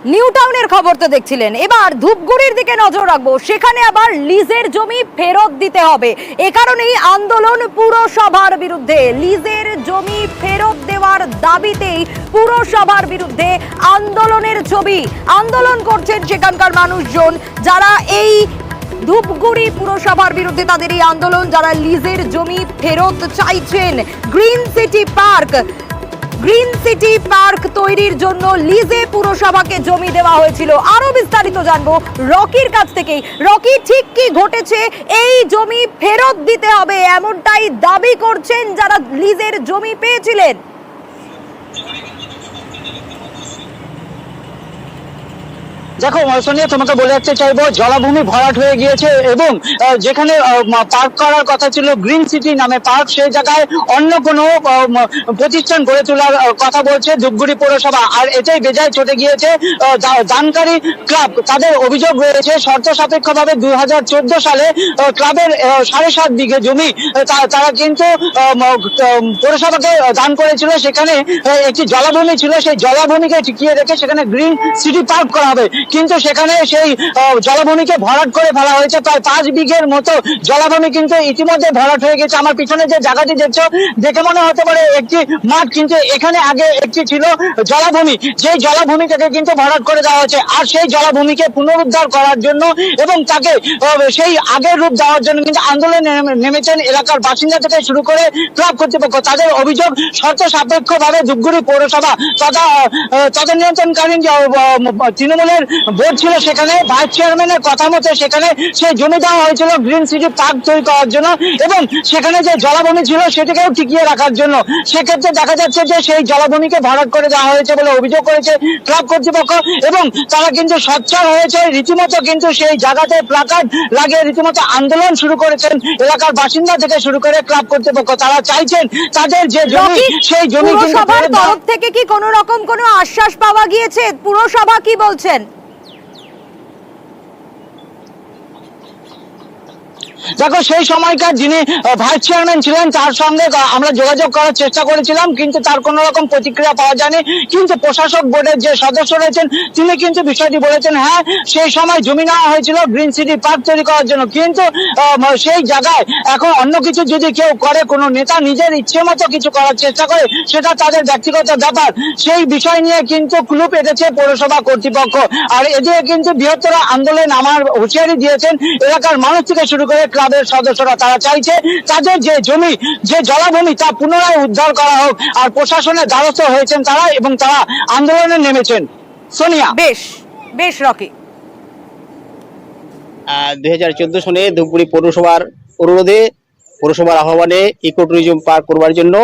New টাউনের খবর তো দেখছিলেন, এবার ধূপগুড়ির দিকে নজর রাখবো। সেখানে আবার লিজের জমি ফেরত দিতে হবে, এ কারণেই আন্দোলন পুরসভার বিরুদ্ধে। লিজের জমি ফেরত দেওয়ার দাবিতেই পুরসভার বিরুদ্ধে আন্দোলনের ছবি। আন্দোলন করছেন সেখানকার মানুষজন, যারা এই ধূপগুড়ি পুরসভার বিরুদ্ধে তাদের এই আন্দোলন, যারা লিজের জমি ফেরত চাইছেন। গ্রিন সিটি পার্ক তৈরির জন্য লিজে পুরসভাকে জমি দেওয়া হয়েছিল। আরো বিস্তারিত জানবো রকির কাছ থেকেই। রকি, ঠিক কি ঘটেছে? এই জমি ফেরত দিতে হবে এমনটাই দাবি করছেন যারা লিজের জমি পেয়েছিলেন। দেখো সোনিয়া, তোমাকে বলে রাখতে চাইবো, জলাভূমি ভরাট হয়ে গিয়েছে এবং যেখানে পার্ক করার কথা ছিল গ্রিন সিটি নামে পার্ক, সেই জায়গায় অন্য কোনো প্রতিষ্ঠান গড়ে তোলার কথা বলছে ধূপগুড়ি পৌরসভা। আর এটাই বেজায় চটে গিয়েছে দানকারী ক্লাব। তাদের অভিযোগ রয়েছে শর্ত সাপেক্ষভাবে 2014 সালে ক্লাবের 7.5 বিঘে জমি তারা কিন্তু পৌরসভাকে দান করেছিল। সেখানে একটি জলাভূমি ছিল, সেই জলাভূমিকে টিকিয়ে রেখে সেখানে গ্রিন সিটি পার্ক করা হবে। কিন্তু সেখানে সেই জলাভূমিকে ভরাট করে ফেলা হয়েছে। প্রায় 5 বিঘের মতো জলাভূমি কিন্তু ইতিমধ্যে ভরাট হয়ে গেছে। আমার পিছনে যে জায়গাটি দেখছো দেখে মনে হতে পারে একটি মাঠ, কিন্তু এখানে আগে একটি ছিল জলাভূমি। যে জলাভূমিটাকে কিন্তু ভরাট করে দেওয়া হয়েছে। আর সেই জলাভূমিকে পুনরুদ্ধার করার জন্য এবং তাকে সেই আগের রূপ দেওয়ার জন্য কিন্তু আন্দোলনে নেমেছেন এলাকার বাসিন্দা থেকে শুরু করে ক্লাব কর্তৃপক্ষ। তাদের অভিযোগ শর্ত সাপেক্ষভাবে ধূপগুড়ি পৌরসভা তথা নিয়ন্ত্রণকালীন তৃণমূলের বোর্ড ছিল, সেখানে ভাইস চেয়ারম্যানের কথা মতো সেখানে সেই জমি দেওয়া হয়েছিল গ্রিন সিটি পার্ক তৈরি করার জন্য এবং সেখানে যে জলাভূমি ছিল সেটাকেও টিকিয়ে রাখার জন্য। সেক্ষেত্রে দেখা যাচ্ছে যে সেই জলাভূমিকে ভরাট করে দেওয়া হয়েছে বলে অভিযোগ করেছে ক্লাব কর্তৃপক্ষ এবং তারা কিন্তু সোচ্চার হয়েছে। রীতিমতো কিন্তু সেই জায়গাতে প্লাকার্ড লাগিয়ে রীতিমতো আন্দোলন শুরু করেছেন এলাকার বাসিন্দা থেকে শুরু করে ক্লাব কর্তৃপক্ষ। তারা চাইছেন তাদের যে জমি সেই জমি পুরসভার তরফ থেকে কি কোনো রকম কোনো আশ্বাস পাওয়া গিয়েছে? পুরসভা কি বলছেন? দেখো, সেই সময়কার যিনি ভাইস চেয়ারম্যান ছিলেন তার সঙ্গে আমরা যোগাযোগ করার চেষ্টা করেছিলাম, কিন্তু তার কোনো রকম প্রতিক্রিয়া পাওয়া যায়নি। কিন্তু প্রশাসক বোর্ডের যে সদস্য রয়েছেন তিনি কিন্তু বিষয়টি বলেছেন, হ্যাঁ সেই সময় জমি নেওয়া হয়েছিল গ্রিন সিটি পার্ক তৈরি করার জন্য, কিন্তু সেই জায়গায় এখন অন্য কিছু যদি কেউ করে, কোনো নেতা নিজের ইচ্ছে মতো কিছু করার চেষ্টা করে, সেটা তাদের ব্যক্তিগত ব্যাপার। সেই বিষয় নিয়ে কিন্তু ক্লু পেতেছে পৌরসভা কর্তৃপক্ষ। আর এদিকে কিন্তু বৃহত্তর আন্দোলন আমার হুঁশিয়ারি দিয়েছেন এলাকার মানুষ থেকে শুরু করে ক্লাবের সদস্যরা। তারা চাইছে তাদের যে জমি, যে জলাভূমি, তা পুনরায় উদ্ধার করা হোক। আর প্রশাসনের দ্বারস্থ হয়েছেন তারা এবং তারা আন্দোলনে নেমেছেন। সোনিয়া, বেশ রকি। 2014 সনে ধূপগুড়ি পৌরসভার অনুরোধে, পৌরসভার আহ্বানে ইকো ট্যুরিজম পার্ক করবার জন্য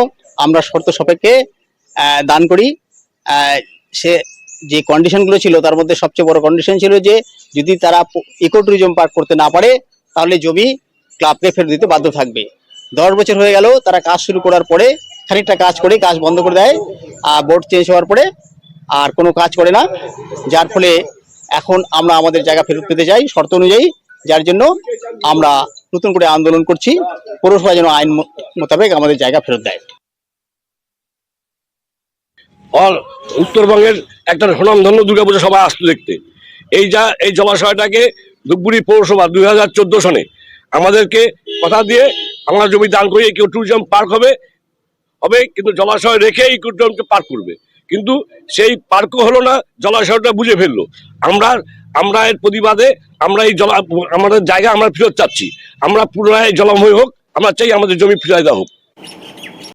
আমরা শর্ত সাপেক্ষে দান করি। সে যে কন্ডিশনগুলো ছিল তার মধ্যে সবচেয়ে বড় কন্ডিশন ছিল যে যদি তারা ইকো ট্যুরিজম পার্ক করতে না পারে তাহলে জমি ক্লাবকে ফেরত দিতে বাধ্য থাকবে। 10 বছর হয়ে গেল তারা কাজ শুরু করার পরে খানিকটা কাজ করে কাজ বন্ধ করে দেয়, আর বোর্ড চেঞ্জ হওয়ার পরে আর কোনো কাজ করে না, যার ফলে এখন আমরা আমাদের জায়গা ফেরত পেতে চাই শর্ত অনুযায়ী। যার জন্য আমরা নতুন করে আন্দোলন করছি, পৌরসভা যেন আইন মোতাবেক আমাদের জায়গা ফেরত দেয়। উত্তরবঙ্গের একটা সুনামধন্য দুর্গাপূজা সভা আসতো দেখতে। এই জলাশয়টাকে ধূপগুড়ি পৌরসভা 2014 সনে আমাদেরকে কথা দিয়ে আমরা জমি দান করে ইকো ট্যুরিজম পার্ক হবে, কিন্তু জলাশয় রেখে ইকো ট্যুরিজমকে পার্ক করবে। কিন্তু সেই পার্কও হলো না, জলাশয়টা বুঝে ফেললো। আমরা এর প্রতিবাদে আমরা আমাদের জায়গা আমরা ফেরত চাচ্ছি। আমরা পুনরায় জলাময় হোক, আমরা চাই আমাদের জমি ফিরিয়ে দেওয়া হোক।